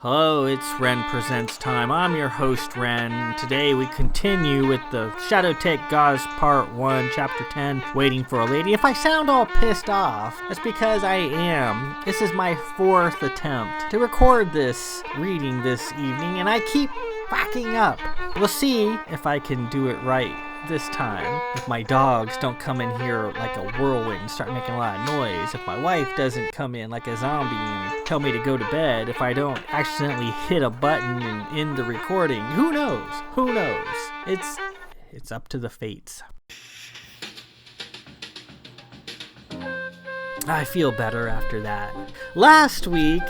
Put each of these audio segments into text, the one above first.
Hello, it's Ren Presents time. I'm your host, Ren. Today we continue with the Shadow Tech Gods Part 1, Chapter 10, Waiting for a Lady. If I sound all pissed off, that's because I am. This is my fourth attempt to record this reading this evening, and I keep fucking up. We'll see if I can do it right this time. If my dogs don't come in here like a whirlwind and start making a lot of noise, if my wife doesn't come in like a zombie and tell me to go to bed, if I don't accidentally hit a button and end the recording, who knows? Who knows? It's up to the fates. I feel better after that. Last week,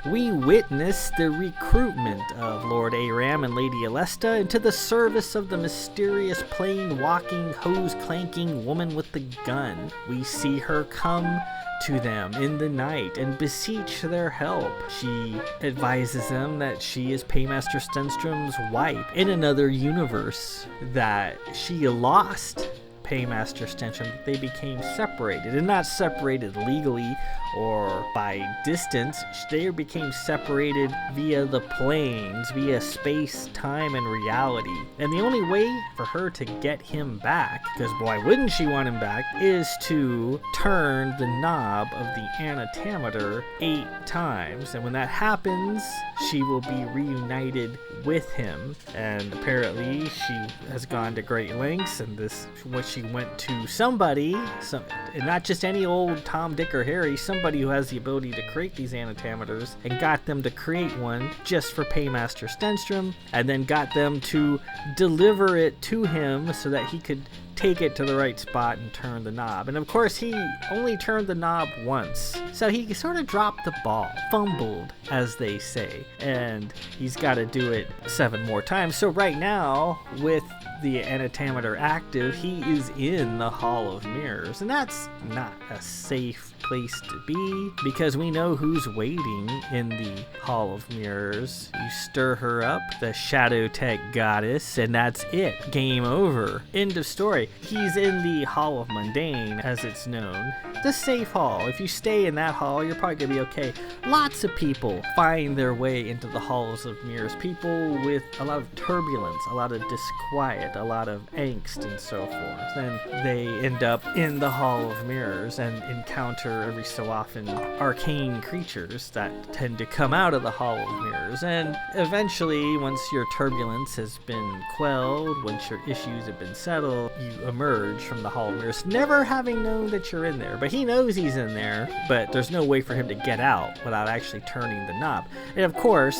we witnessed the recruitment of Lord A-Ram and Lady Alesta into the service of the mysterious plane-walking, hose-clanking woman with the gun. We see her come to them in the night and beseech their help. She advises them that she is Paymaster Stenstrom's wife in another universe, that she lost Paymaster Stenstrom, that they became separated, and not separated legally or by distance. They became separated via the planes, via space, time, and reality. And the only way for her to get him back, because why wouldn't she want him back, is to turn the knob of the Anatamiter 8 times. And when that happens, she will be reunited with him. And apparently she has gone to great lengths, and this what she went to somebody, and not just any old Tom, Dick, or Harry, somebody who has the ability to create these Anatamiters, and got them to create one just for Paymaster Stenstrom, and then got them to deliver it to him so that he could take it to the right spot and turn the knob. And of course, he only turned the knob once, so he sort of dropped the ball, fumbled, as they say, and he's got to do it 7 more times. So right now, with the Anatamiter active, he is in the Hall of Mirrors, and that's not a safe place to be, because we know who's waiting in the Hall of Mirrors. You stir her up, the Shadow Tech Goddess, and that's it. Game over. End of story. He's in the Hall of Mundane, as it's known. The safe hall. If you stay in that hall, you're probably gonna be okay. Lots of people find their way into the Halls of Mirrors. People with a lot of turbulence, a lot of disquiet, a lot of angst, and so forth. And they end up in the Hall of Mirrors and encounter every so often arcane creatures that tend to come out of the Hall of Mirrors. And eventually, once your turbulence has been quelled, once your issues have been settled, you emerge from the Hall of Mirrors, never having known that you're in there. But he knows he's in there, but there's no way for him to get out without actually turning the knob. And of course,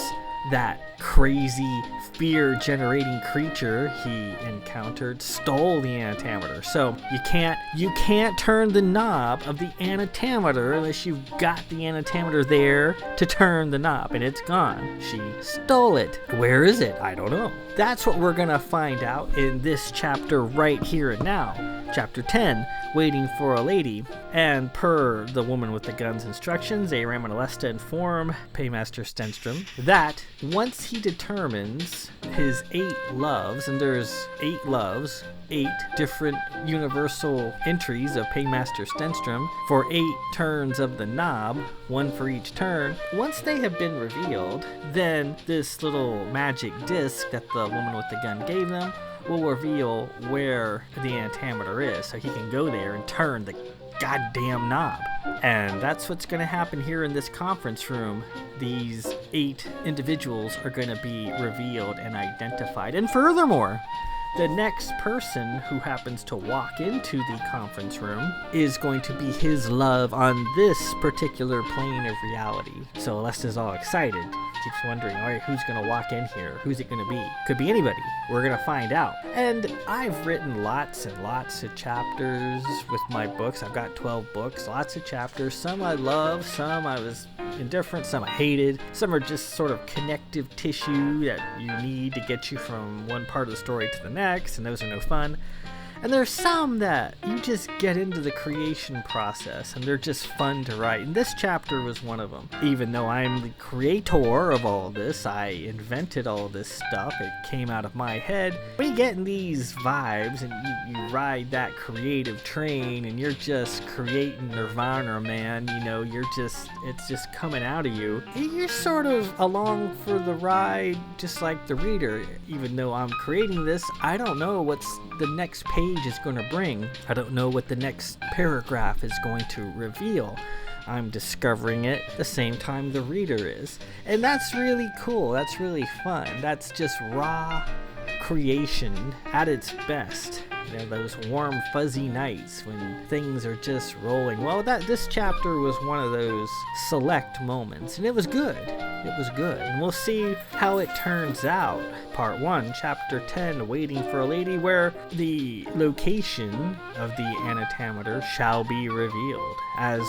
that crazy fear-generating creature he encountered stole the Anatamiter. So you can't turn the knob of the Anatamiter unless you've got the Anatamiter there to turn the knob, and it's gone. She stole it. Where is it? I don't know. That's what we're gonna find out in this chapter right here and now. Chapter 10, Waiting for a Lady. And per the woman with the gun's instructions, A-Ram and Alesta inform Paymaster Stenstrom that once he determines his 8 loves, and there's 8 loves, 8 different universal entries of Paymaster Stenstrom for 8 turns of the knob, 1 for each turn. Once they have been revealed, then this little magic disc that the woman with the gun gave them will reveal where the Anatamiter is, so he can go there and turn the goddamn knob. And that's what's going to happen here in this conference room. These 8 individuals are going to be revealed and identified. And furthermore, the next person who happens to walk into the conference room is going to be his love on this particular plane of reality. So Alesta's all excited. Keeps wondering, all right, who's going to walk in here? Who's it going to be? Could be anybody. We're going to find out. And I've written lots and lots of chapters with my books. I've got 12 books, lots of chapters. Some I love, some I was indifferent, some I hated. Some are just sort of connective tissue that you need to get you from one part of the story to the next, and those are no fun. And there's some that you just get into the creation process and they're just fun to write. And this chapter was one of them. Even though I'm the creator of all this, I invented all this stuff. It came out of my head. When you get in these vibes and you ride that creative train and you're just creating nirvana, man, you know, it's just coming out of you. You're sort of along for the ride just like the reader. Even though I'm creating this, I don't know what's the next page is going to bring. I don't know what the next paragraph is going to reveal. I'm discovering it the same time the reader is. And that's really cool. That's really fun. That's just raw creation at its best. You know, those warm fuzzy nights when things are just rolling. Well, this chapter was one of those select moments, and it was good. It was good. And we'll see how it turns out. Part 1, Chapter 10, Waiting for a Lady, where the location of the Anatamiter shall be revealed, as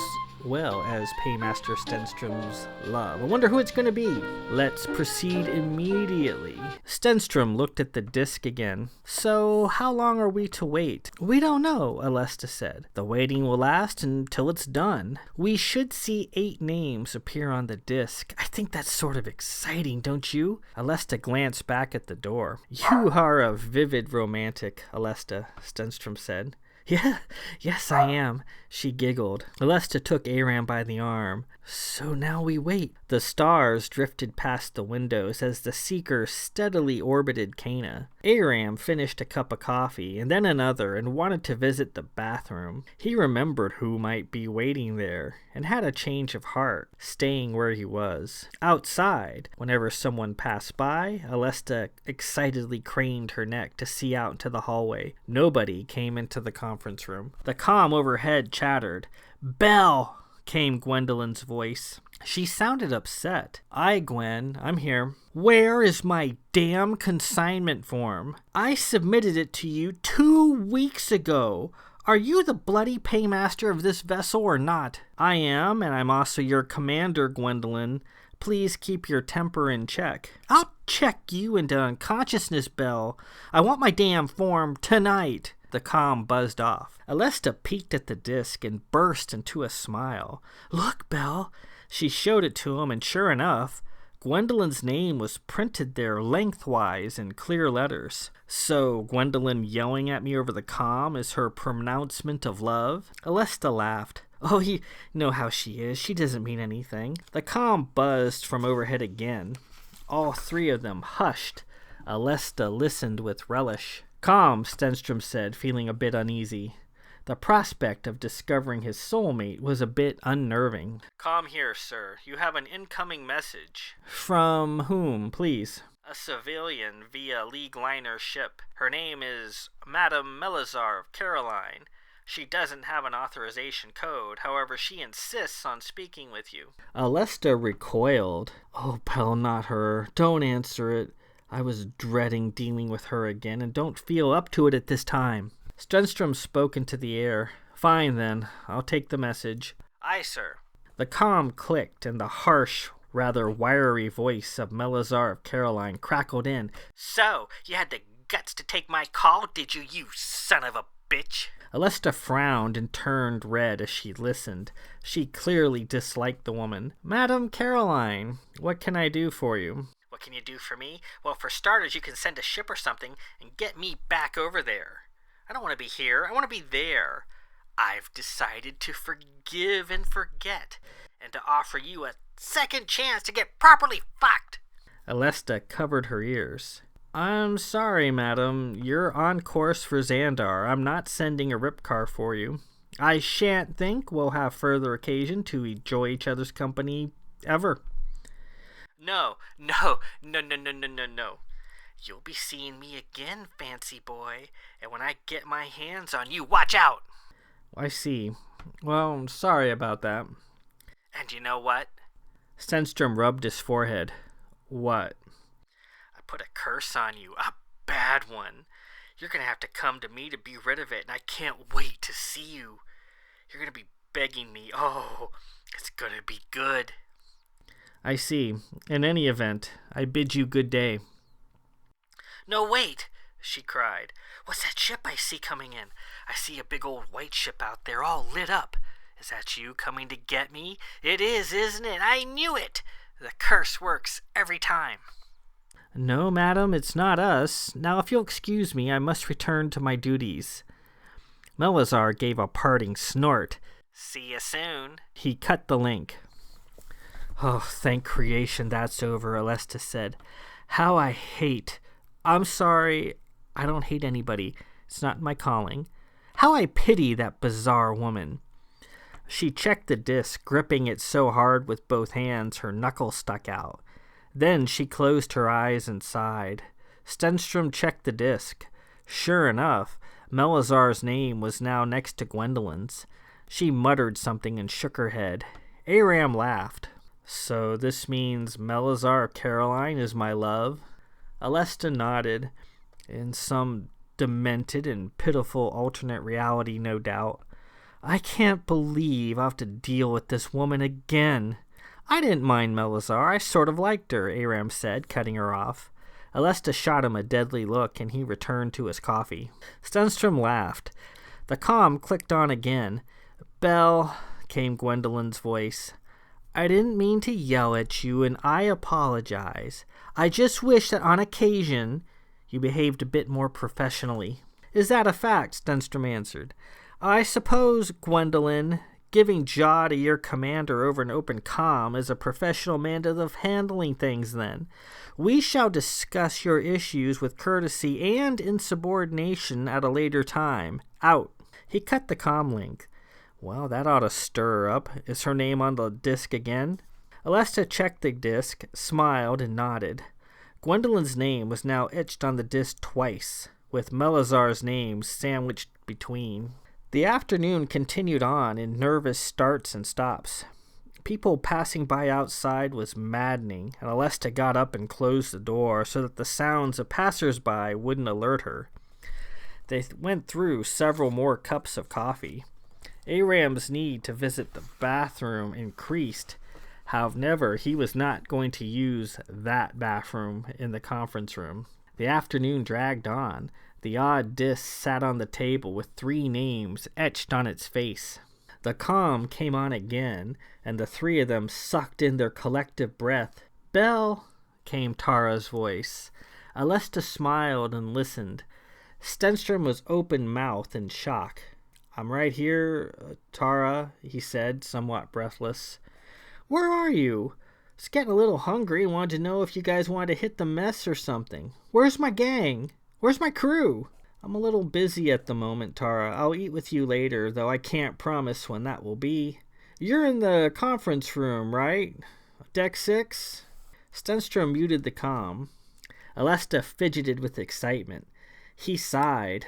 well as Paymaster Stenstrom's love. I wonder who it's going to be. Let's proceed immediately. Stenstrom looked at the disc again. So, how long are we to wait? We don't know, Alesta said. The waiting will last until it's done. We should see 8 names appear on the disc. I think that's sort of exciting, don't you? Alesta glanced back at the door. You are a vivid romantic, Alesta, Stenstrom said. Yeah, yes I am, she giggled. Alesta took A-Ram by the arm. So now we wait. The stars drifted past the windows as the Seeker steadily orbited Cana. A-Ram finished a cup of coffee and then another and wanted to visit the bathroom. He remembered who might be waiting there and had a change of heart, staying where he was. Outside, whenever someone passed by, Alesta excitedly craned her neck to see out into the hallway. Nobody came into the conference room. The comm overhead chattered. Belle! Came Gwendolyn's voice. She sounded upset. Aye, Gwen, I'm here. Where is my damn consignment form? I submitted it to you 2 weeks ago. Are you the bloody paymaster of this vessel or not? I am, and I'm also your commander, Gwendolyn. Please keep your temper in check. I'll check you into unconsciousness, Belle. I want my damn form tonight. The comm buzzed off. Alesta peeked at the disc and burst into a smile. Look, Belle. She showed it to him, and sure enough, Gwendolyn's name was printed there lengthwise in clear letters. So, Gwendolyn yelling at me over the comm is her pronouncement of love? Alesta laughed. Oh, you know how she is. She doesn't mean anything. The comm buzzed from overhead again. All 3 of them hushed. Alesta listened with relish. Calm, Stenstrom said, feeling a bit uneasy. The prospect of discovering his soulmate was a bit unnerving. Calm here, sir. You have an incoming message. From whom, please? A civilian via League liner ship. Her name is Madame Melazar of Caroline. She doesn't have an authorization code. However, she insists on speaking with you. Alesta recoiled. Oh, Belle, not her. Don't answer it. I was dreading dealing with her again, and don't feel up to it at this time. Stenstrom spoke into the air. Fine, then. I'll take the message. Aye, sir. The comm clicked, and the harsh, rather wiry voice of Melazar of Caroline crackled in. So, you had the guts to take my call, did you, you son of a bitch? Alesta frowned and turned red as she listened. She clearly disliked the woman. Madam Caroline, what can I do for you? What can you do for me? Well, for starters, you can send a ship or something and get me back over there. I don't want to be here. I want to be there. I've decided to forgive and forget, and to offer you a second chance to get properly fucked. Alesta covered her ears. I'm sorry, madam. You're on course for Xandar. I'm not sending a ripcar for you. I shan't think we'll have further occasion to enjoy each other's company ever. No. You'll be seeing me again, fancy boy, and when I get my hands on you, watch out! I see. Well, I'm sorry about that. And you know what? Stenstrom rubbed his forehead. What? I put a curse on you, a bad one. You're going to have to come to me to be rid of it, and I can't wait to see you. You're going to be begging me. Oh, it's going to be good. I see. In any event, I bid you good day. No, wait. she cried. "What's that ship I see coming in? I see a big old white ship out there all lit up. Is that you coming to get me? It is, isn't it? I knew it! The curse works every time." "No, madam, it's not us. Now, if you'll excuse me, I must return to my duties." Melazar gave a parting snort. "See you soon." He cut the link. "Oh, thank creation that's over," Alesta said. "How I hate... I'm sorry, I don't hate anybody. It's not my calling. How I pity that bizarre woman." She checked the disc, gripping it so hard with both hands her knuckles stuck out. Then she closed her eyes and sighed. Stenstrom checked the disc. Sure enough, Melazar's name was now next to Gwendolyn's. She muttered something and shook her head. A-Ram laughed. "So this means Melazar Caroline is my love?" Alesta nodded. "In some demented and pitiful alternate reality, no doubt. I can't believe I'll have to deal with this woman again." "I didn't mind Melazar. I sort of liked her," A-Ram said, cutting her off. Alesta shot him a deadly look, and he returned to his coffee. Stenstrom laughed. The comm clicked on again. "Belle," came Gwendolyn's voice, "I didn't mean to yell at you, and I apologize. I just wish that on occasion you behaved a bit more professionally." "Is that a fact?" Stenstrom answered. "I suppose, Gwendolyn, giving jaw to your commander over an open comm is a professional method of handling things, then. We shall discuss your issues with courtesy and insubordination at a later time. Out." He cut the comm link. "Well, that ought to stir up. Is her name on the disc again?" Alesta checked the disc, smiled, and nodded. Gwendolyn's name was now etched on the disc twice, with Melazar's name sandwiched between. The afternoon continued on in nervous starts and stops. People passing by outside was maddening, and Alesta got up and closed the door so that the sounds of passers-by wouldn't alert her. They went through several more cups of coffee. A-Ram's need to visit the bathroom increased. However, he was not going to use that bathroom in the conference room. The afternoon dragged on. The odd disc sat on the table with 3 names etched on its face. The comm came on again, and the 3 of them sucked in their collective breath. "Belle," came Tara's voice. Alesta smiled and listened. Stenstrom was open-mouthed in shock. "I'm right here, Tara," he said, somewhat breathless. "Where are you? I was getting a little hungry and wanted to know if you guys wanted to hit the mess or something. Where's my gang? Where's my crew?" "I'm a little busy at the moment, Tara. I'll eat with you later, though I can't promise when that will be." "You're in the conference room, right? Deck 6? Stenstrom muted the comm. Alesta fidgeted with excitement. He sighed.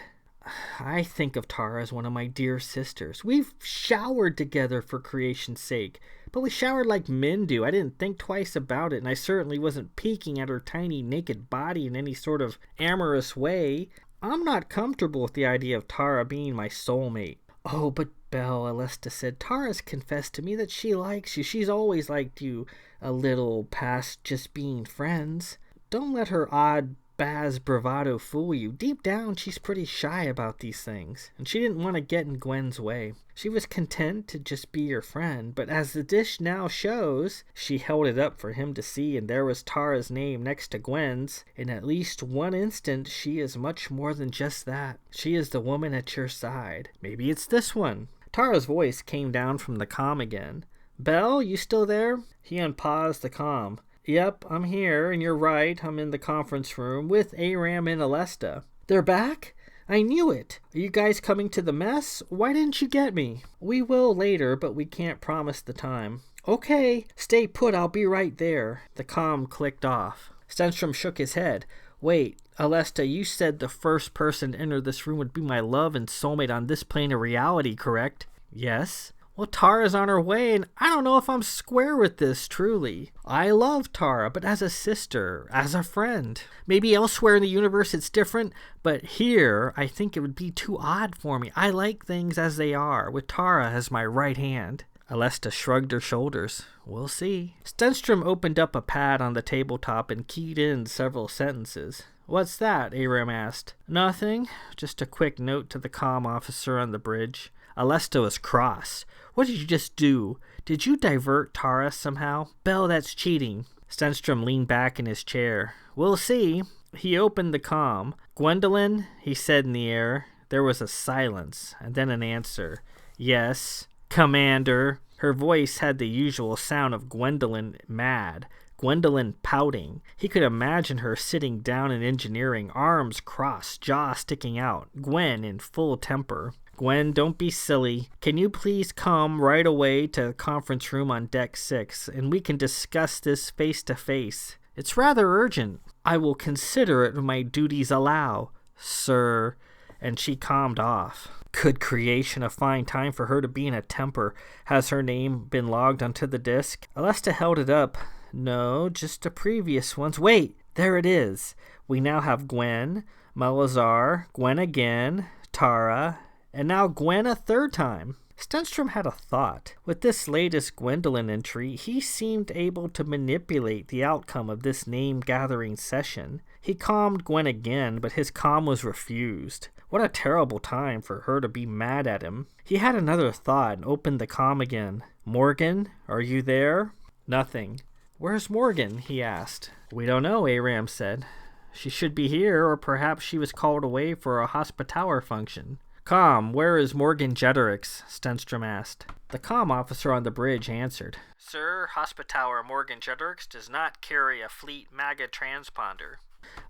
"I think of Tara as one of my dear sisters. We've showered together for creation's sake, but we showered like men do. I didn't think twice about it, and I certainly wasn't peeking at her tiny naked body in any sort of amorous way. I'm not comfortable with the idea of Tara being my soulmate." "Oh, but Belle," Alesta said, "Tara's confessed to me that she likes you. She's always liked you a little past just being friends. Don't let her odd Baz bravado fool you. Deep down, she's pretty shy about these things, and she didn't want to get in Gwen's way. She was content to just be your friend, but as the dish now shows," she held it up for him to see, and there was Tara's name next to Gwen's, "in at least one instant, she is much more than just that. She is the woman at your side. Maybe it's this one." Tara's voice came down from the comm again. "Belle, you still there?" He unpaused the comm. "Yep, I'm here, and you're right, I'm in the conference room with A-Ram and Alesta." "They're back? I knew it. Are you guys coming to the mess? Why didn't you get me?" "We will later, but we can't promise the time." "Okay, stay put, I'll be right there." The comm clicked off. Stenstrom shook his head. "Wait, Alesta, you said the first person to enter this room would be my love and soulmate on this plane of reality, correct?" "Yes." "Well, Tara's on her way, and I don't know if I'm square with this, truly. I love Tara, but as a sister, as a friend. Maybe elsewhere in the universe it's different, but here I think it would be too odd for me. I like things as they are, with Tara as my right hand." Alesta shrugged her shoulders. We'll see. Stenstrom opened up a pad on the tabletop and keyed in several sentences. What's that? A-Ram asked. Nothing. Just a quick note to the comm officer on the bridge. Alesta was cross. What did you just do? Did you divert Tara somehow? Bell, that's cheating. Stenstrom leaned back in his chair. We'll see. He opened the comm. Gwendolyn, he said in the air. There was a silence, and then an answer. Yes, Commander. Her voice had the usual sound of Gwendolyn mad. Gwendolyn pouting. He could imagine her sitting down in engineering, arms crossed, jaw sticking out. Gwen in full temper. Gwen, don't be silly. Can you please come right away to the conference room on deck 6, and we can discuss this face to face? It's rather urgent. I will consider it when my duties allow, sir. And she calmed off. Good creation, a fine time for her to be in a temper. Has her name been logged onto the disk? Alesta held it up. No, just the previous ones. Wait, there it is. We now have Gwen, Malazar, Gwen again, Tara, and now Gwen a third time. Stenstrom had a thought. With this latest Gwendolyn entry, he seemed able to manipulate the outcome of this name-gathering session. He calmed Gwen again, but his calm was refused. What a terrible time for her to be mad at him. He had another thought and opened the comm again. Morgan, are you there? Nothing. Where's Morgan? He asked. We don't know, A-Ram said. She should be here, or perhaps she was called away for a hospitour function. Comm, where is Morgan Jetterix? Stenstrom asked. The comm officer on the bridge answered. Sir, Hospitour Morgan Jetterix does not carry a fleet MAGA transponder.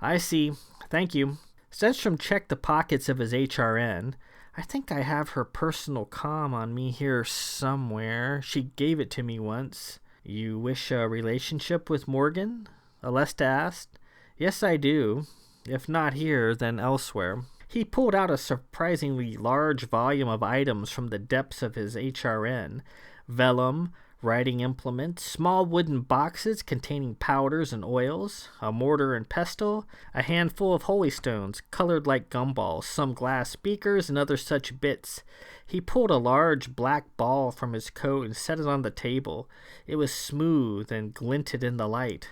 I see. Thank you. Stenstrom checked the pockets of his HRN. I think I have her personal comm on me here somewhere. She gave it to me once. You wish a relationship with Morgan? Alesta asked. Yes, I do. If not here, then elsewhere. He pulled out a surprisingly large volume of items from the depths of his HRN. Vellum, writing implements, small wooden boxes containing powders and oils, a mortar and pestle, a handful of holy stones, colored like gumballs, some glass beakers, and other such bits. He pulled a large black ball from his coat and set it on the table. It was smooth and glinted in the light.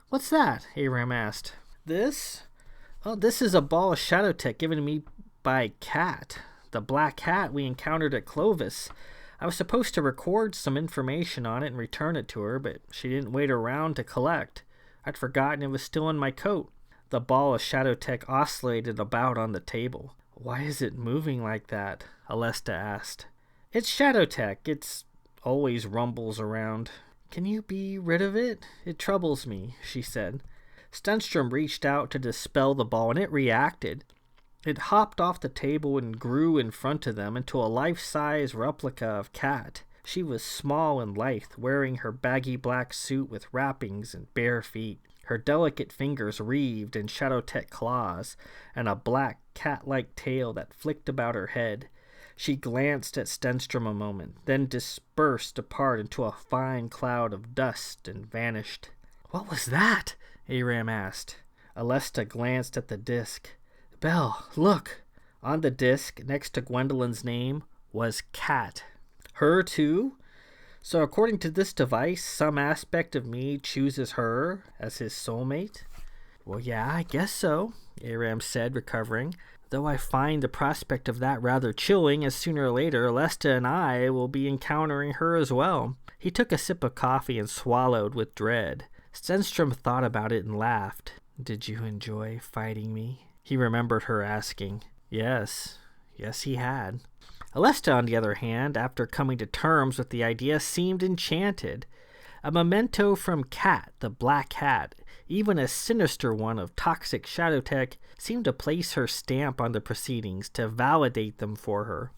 What's that? A-Ram asked. This? Oh, this is a ball of shadow tech given to me by Cat, the black cat we encountered at Clovis. I was supposed to record some information on it and return it to her, but she didn't wait around to collect. I'd forgotten it was still in my coat. The ball of shadow tech oscillated about on the table. Why is it moving like that? Alesta asked. It's shadow tech. It's always rumbles around. Can you be rid of it? It troubles me, she said. Stenstrom reached out to dispel the ball, and it reacted. It hopped off the table and grew in front of them into a life-size replica of Cat. She was small and lithe, wearing her baggy black suit with wrappings and bare feet. Her delicate fingers wreathed in shadow-tech claws, and a black cat-like tail that flicked about her head. She glanced at Stenstrom a moment, then dispersed apart into a fine cloud of dust and vanished. What was that? A-Ram asked. Alesta glanced at the disk. Bell, look! On the disk, next to Gwendolyn's name, was Cat. Her too? So according to this device, some aspect of me chooses her as his soulmate? Well, yeah, I guess so, A-Ram said, recovering. Though I find the prospect of that rather chilling, as sooner or later Alesta and I will be encountering her as well. He took a sip of coffee and swallowed with dread. Stenstrom thought about it and laughed. Did you enjoy fighting me? He remembered her asking. Yes, he had. Alesta, on the other hand, after coming to terms with the idea, seemed enchanted. A memento from Cat, the black cat, even a sinister one of toxic shadow tech, seemed to place her stamp on the proceedings, to validate them for her.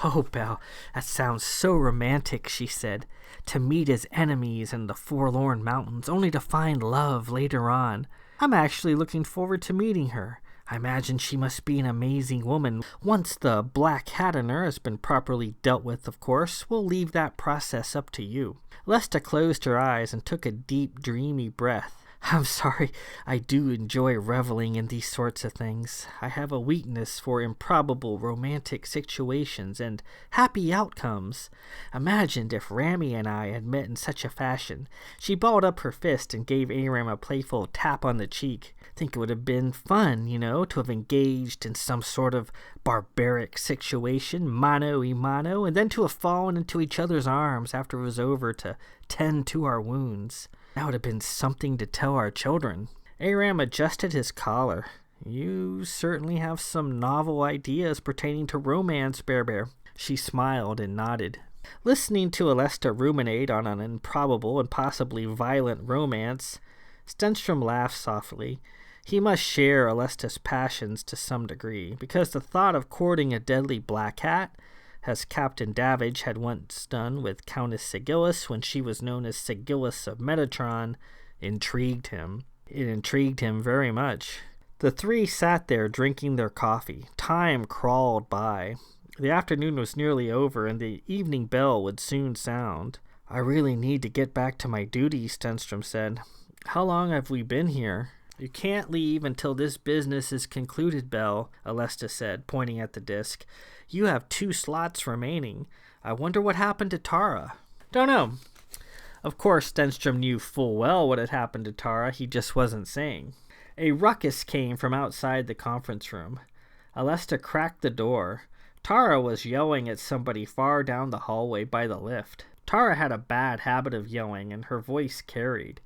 Oh, Belle, that sounds so romantic, she said. To meet as enemies in the forlorn mountains, only to find love later on. I'm actually looking forward to meeting her. I imagine she must be an amazing woman. Once the black hat in her has been properly dealt with, of course, we'll leave that process up to you. Alesta closed her eyes and took a deep, dreamy breath. I'm sorry, I do enjoy reveling in these sorts of things. I have a weakness for improbable romantic situations and happy outcomes. Imagine if Rami and I had met in such a fashion. She balled up her fist and gave A-Ram a playful tap on the cheek. Think it would have been fun, to have engaged in some sort of barbaric situation, mano a mano, and then to have fallen into each other's arms after it was over to tend to our wounds. That would have been something to tell our children. A-Ram adjusted his collar. You certainly have some novel ideas pertaining to romance, Bear. She smiled and nodded. Listening to Alesta ruminate on an improbable and possibly violent romance, Stenstrom laughed softly. He must share Alesta's passions to some degree, because the thought of courting a deadly black cat, as Captain Davidge had once done with Countess Sigillus when she was known as Sigillus of Metatron, intrigued him. It intrigued him very much. The three sat there drinking their coffee. Time crawled by. The afternoon was nearly over, and the evening bell would soon sound. I really need to get back to my duties, Stenstrom said. How long have we been here? You can't leave until this business is concluded, Bell, Alesta said, pointing at the disc. You have 2 slots remaining. I wonder what happened to Tara. Don't know. Of course, Stenstrom knew full well what had happened to Tara. He just wasn't saying. A ruckus came from outside the conference room. Alesta cracked the door. Tara was yelling at somebody far down the hallway by the lift. Tara had a bad habit of yelling, and her voice carried.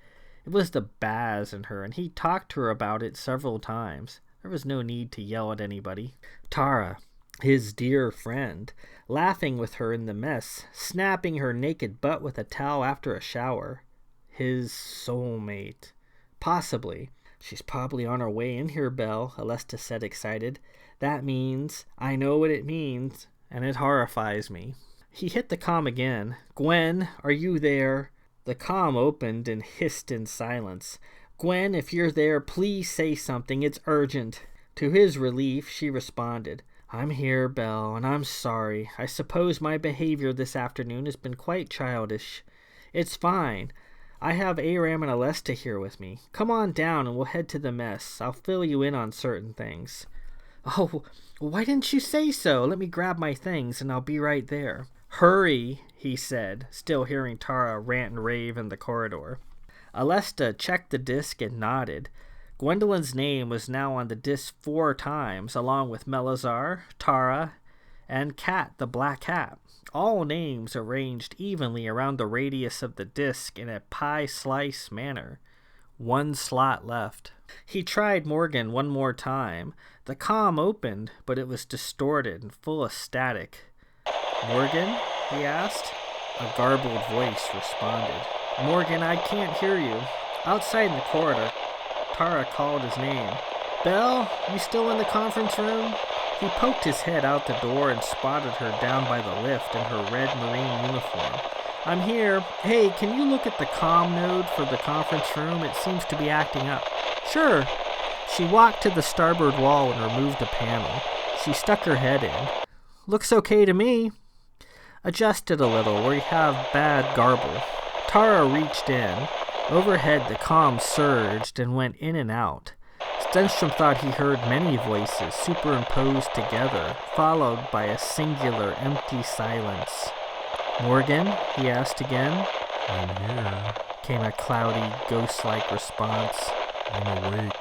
It was the Baz in her, and he talked to her about it several times. There was no need to yell at anybody. Tara, his dear friend, laughing with her in the mess, snapping her naked butt with a towel after a shower. His soulmate. Possibly. She's probably on her way in here, Belle, Alesta said, excited. That means, I know what it means, and it horrifies me. He hit the comm again. Gwen, are you there? The comm opened and hissed in silence. Gwen, if you're there, please say something. It's urgent. To his relief, she responded. I'm here, Belle, and I'm sorry. I suppose my behavior this afternoon has been quite childish. It's fine. I have A-Ram and Alesta here with me. Come on down and we'll head to the mess. I'll fill you in on certain things. Oh, why didn't you say so? Let me grab my things and I'll be right there. Hurry, he said, still hearing Tara rant and rave in the corridor. Alesta checked the disc and nodded. Gwendolyn's name was now on the disc 4 times, along with Melazar, Tara, and Cat the Black Hat. All names arranged evenly around the radius of the disc in a pie-slice manner. 1 slot left. He tried Morgan one more time. The comm opened, but it was distorted and full of static. Morgan? He asked. A garbled voice responded. Morgan, I can't hear you. Outside in the corridor, Tara called his name. Belle, you still in the conference room? He poked his head out the door and spotted her down by the lift in her red marine uniform. I'm here. Hey, can you look at the comm node for the conference room? It seems to be acting up. Sure. She walked to the starboard wall and removed a panel. She stuck her head in. Looks okay to me. Adjust it a little where you have bad garble. Tara reached in. Overhead, the comm surged and went in and out. Stenstrom thought he heard many voices superimposed together, followed by a singular empty silence. Morgan? He asked again. I'm here. Came a cloudy, ghost-like response. I'm awake.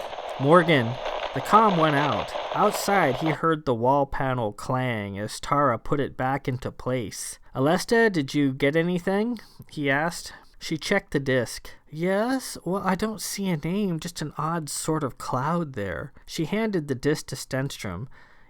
Morgan! The comm went out. Outside, he heard the wall panel clang as Tara put it back into place. Alesta, did you get anything? He asked. She checked the disc. Yes? Well, I don't see a name, just an odd sort of cloud there. She handed the disc to Stenstrom.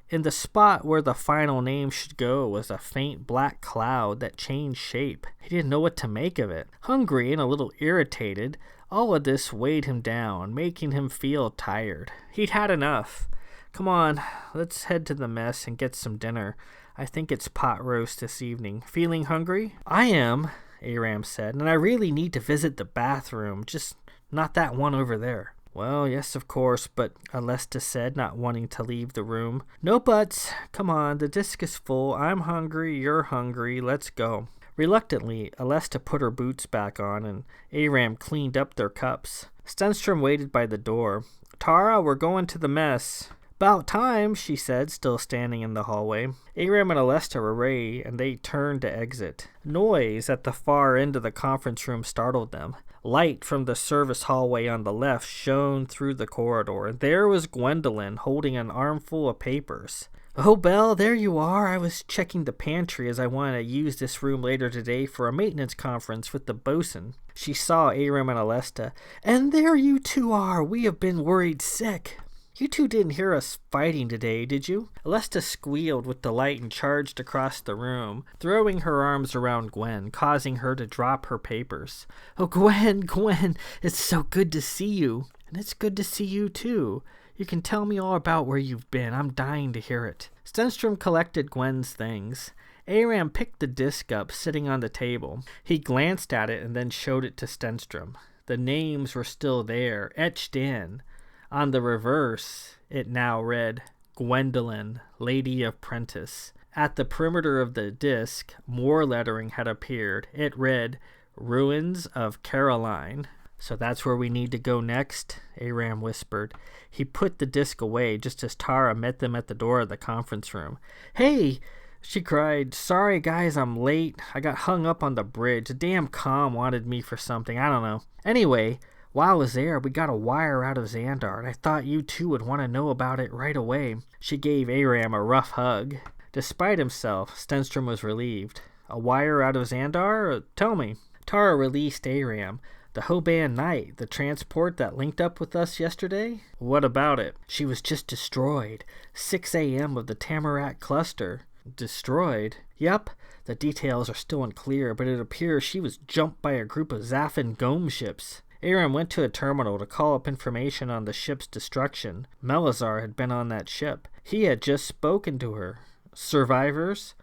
In the spot where the final name should go was a faint black cloud that changed shape. He didn't know what to make of it. Hungry and a little irritated, all of this weighed him down, making him feel tired. He'd had enough. Come on, let's head to the mess and get some dinner. I think it's pot roast this evening. Feeling hungry? I am, A-Ram said, and I really need to visit the bathroom, just not that one over there. Well, yes, of course, but Alesta said, not wanting to leave the room. No buts. Come on, the disc is full. I'm hungry, you're hungry. Let's go. Reluctantly, Alesta put her boots back on, and A-Ram cleaned up their cups. Stenstrom waited by the door. "Tara, we're going to the mess." "About time," she said, still standing in the hallway. A-Ram and Alesta were ready, and they turned to exit. Noise at the far end of the conference room startled them. Light from the service hallway on the left shone through the corridor, and there was Gwendolyn holding an armful of papers. "Oh, Belle, there you are. I was checking the pantry as I want to use this room later today for a maintenance conference with the bosun." She saw A-Ram and Alesta. "And there you two are. We have been worried sick." "You two didn't hear us fighting today, did you?" Alesta squealed with delight and charged across the room, throwing her arms around Gwen, causing her to drop her papers. "Oh, Gwen, it's so good to see you." "And it's good to see you, too. You can tell me all about where you've been. I'm dying to hear it." Stenstrom collected Gwen's things. A-Ram picked the disc up, sitting on the table. He glanced at it and then showed it to Stenstrom. The names were still there, etched in. On the reverse, it now read, Gwendolyn, Lady of Prentice. At the perimeter of the disc, more lettering had appeared. It read, Ruins of Caroline. "So that's where we need to go next?" A-Ram whispered. He put the disc away just as Tara met them at the door of the conference room. "Hey!" she cried. "Sorry, guys, I'm late. I got hung up on the bridge. The damn comm wanted me for something. I don't know. Anyway, while I was there, we got a wire out of Xandar, and I thought you two would want to know about it right away." She gave A-Ram a rough hug. Despite himself, Stenstrom was relieved. "A wire out of Xandar? Tell me." Tara released A-Ram. "The Hoban Knight, the transport that linked up with us yesterday?" "What about it?" "She was just destroyed. 6 a.m. of the Tamarack cluster." "Destroyed?" "Yep. The details are still unclear, but it appears she was jumped by a group of Zaffin Gome ships." A-Ram went to a terminal to call up information on the ship's destruction. Melazar had been on that ship. He had just spoken to her. "Survivors?"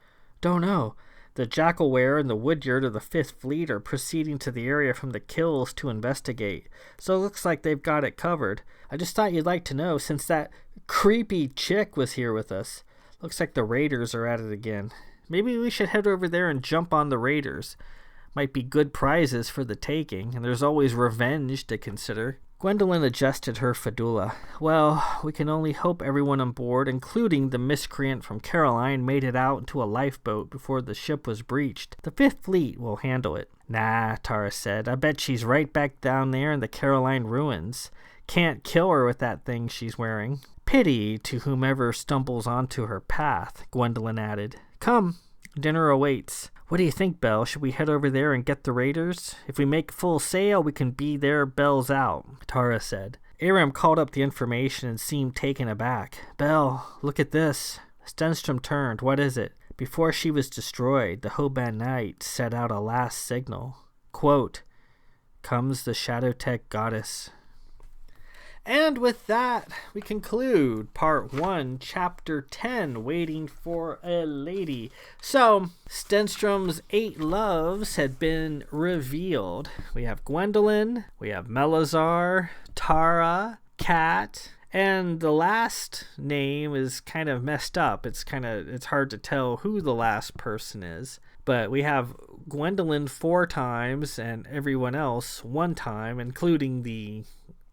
"Don't know. The Jackalware and the Woodyard of the 5th Fleet are proceeding to the area from the kills to investigate, so it looks like they've got it covered. I just thought you'd like to know since that creepy chick was here with us. Looks like the Raiders are at it again. Maybe we should head over there and jump on the Raiders. Might be good prizes for the taking, and there's always revenge to consider." Gwendolyn adjusted her fedula. "Well, we can only hope everyone on board, including the miscreant from Caroline, made it out into a lifeboat before the ship was breached. The 5th Fleet will handle it." "Nah," Tara said. "I bet she's right back down there in the Caroline ruins. Can't kill her with that thing she's wearing." "Pity to whomever stumbles onto her path," Gwendolyn added. "Come, dinner awaits." "What do you think, Belle? Should we head over there and get the Raiders? If we make full sail, we can be there bells out," Tara said. A-Ram called up the information and seemed taken aback. "Belle, look at this." Stenstrom turned. "What is it?" "Before she was destroyed, the Hoban Knight set out a last signal. Quote, comes the Shadowtech goddess." And with that, we conclude Part 1, Chapter 10, Waiting for a Lady. So, Stenstrom's 8 loves had been revealed. We have Gwendolyn, we have Melazar, Tara, Kat, and the last name is kind of messed up. It's hard to tell who the last person is. But we have Gwendolyn 4 times and everyone else 1 time, including the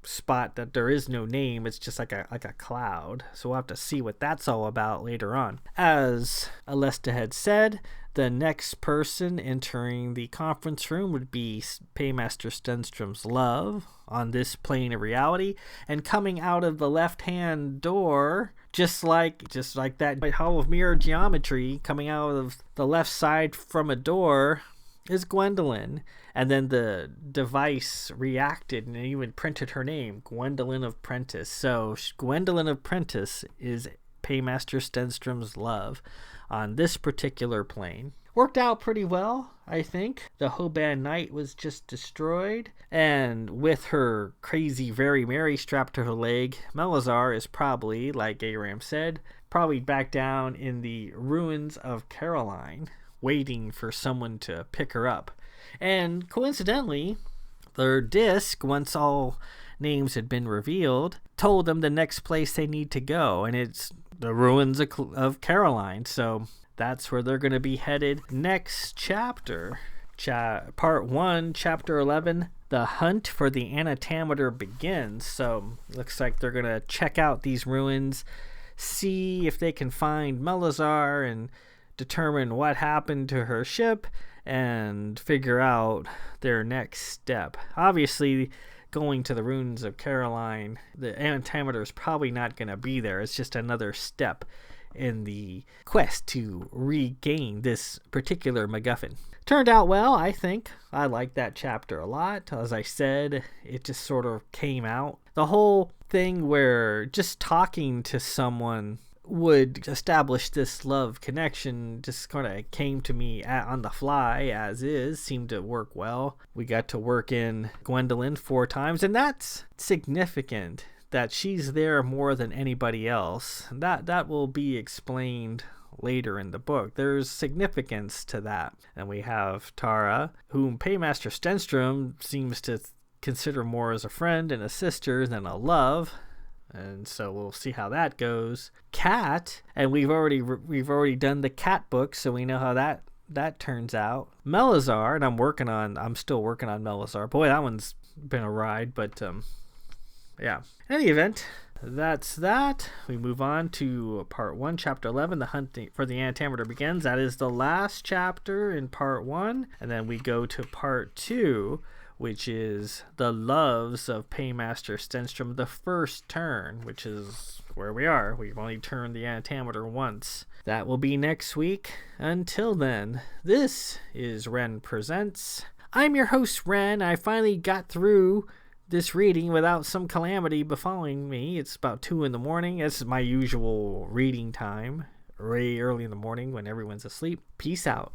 spot that there is no name. It's just like a cloud, so we'll have to see what that's all about later on. As Alesta had said, the next person entering the conference room would be Paymaster Stenstrom's love on this plane of reality, and coming out of the left-hand door, just like that Hall of Mirror geometry, coming out of the left side from a door, is Gwendolyn. And then the device reacted and even printed her name, Gwendolyn of Prentice. So Gwendolyn of Prentice is Paymaster Stenstrom's love on this particular plane. Worked out pretty well, I think. The Hoban Knight was just destroyed, and with her crazy Very Mary strapped to her leg, Melazar is probably, like A-Ram said, probably back down in the ruins of Caroline, waiting for someone to pick her up. And coincidentally, their disc, once all names had been revealed, told them the next place they need to go, and it's the ruins of Caroline. So that's where they're going to be headed next chapter. Part 1, Chapter 11, The Hunt for the Anatamiter begins. So, looks like they're going to check out these ruins, see if they can find Melazar and determine what happened to her ship, and figure out their next step. Obviously, going to the ruins of Caroline, the Anatamiter is probably not going to be there. It's just another step in the quest to regain this particular MacGuffin. Turned out well, I think. I liked that chapter a lot. As I said, it just sort of came out. The whole thing where just talking to someone would establish this love connection just kind of came to me on the fly as is, seemed to work well. We got to work in Gwendolyn 4 times, and that's significant that she's there more than anybody else. That will be explained later in the book. There's significance to that. And we have Tara, whom Paymaster Stenstrom seems to consider more as a friend and a sister than a love. And so we'll see how that goes. Cat, and we've already done the Cat book, so we know how that turns out. Melazar, and I'm still working on Melazar. Boy, that one's been a ride, but yeah. In any event, that's that. We move on to Part 1, Chapter 11, The Hunt for the Anatamiter begins. That is the last chapter in Part 1, and then we go to Part 2, which is The Loves of Paymaster Stenstrom, the first turn, which is where we are. We've only turned the Anatamiter once. That will be next week. Until then, this is Ren Presents. I'm your host, Ren. I finally got through this reading without some calamity befalling me. It's about 2 in the morning. This is my usual reading time, way early in the morning when everyone's asleep. Peace out.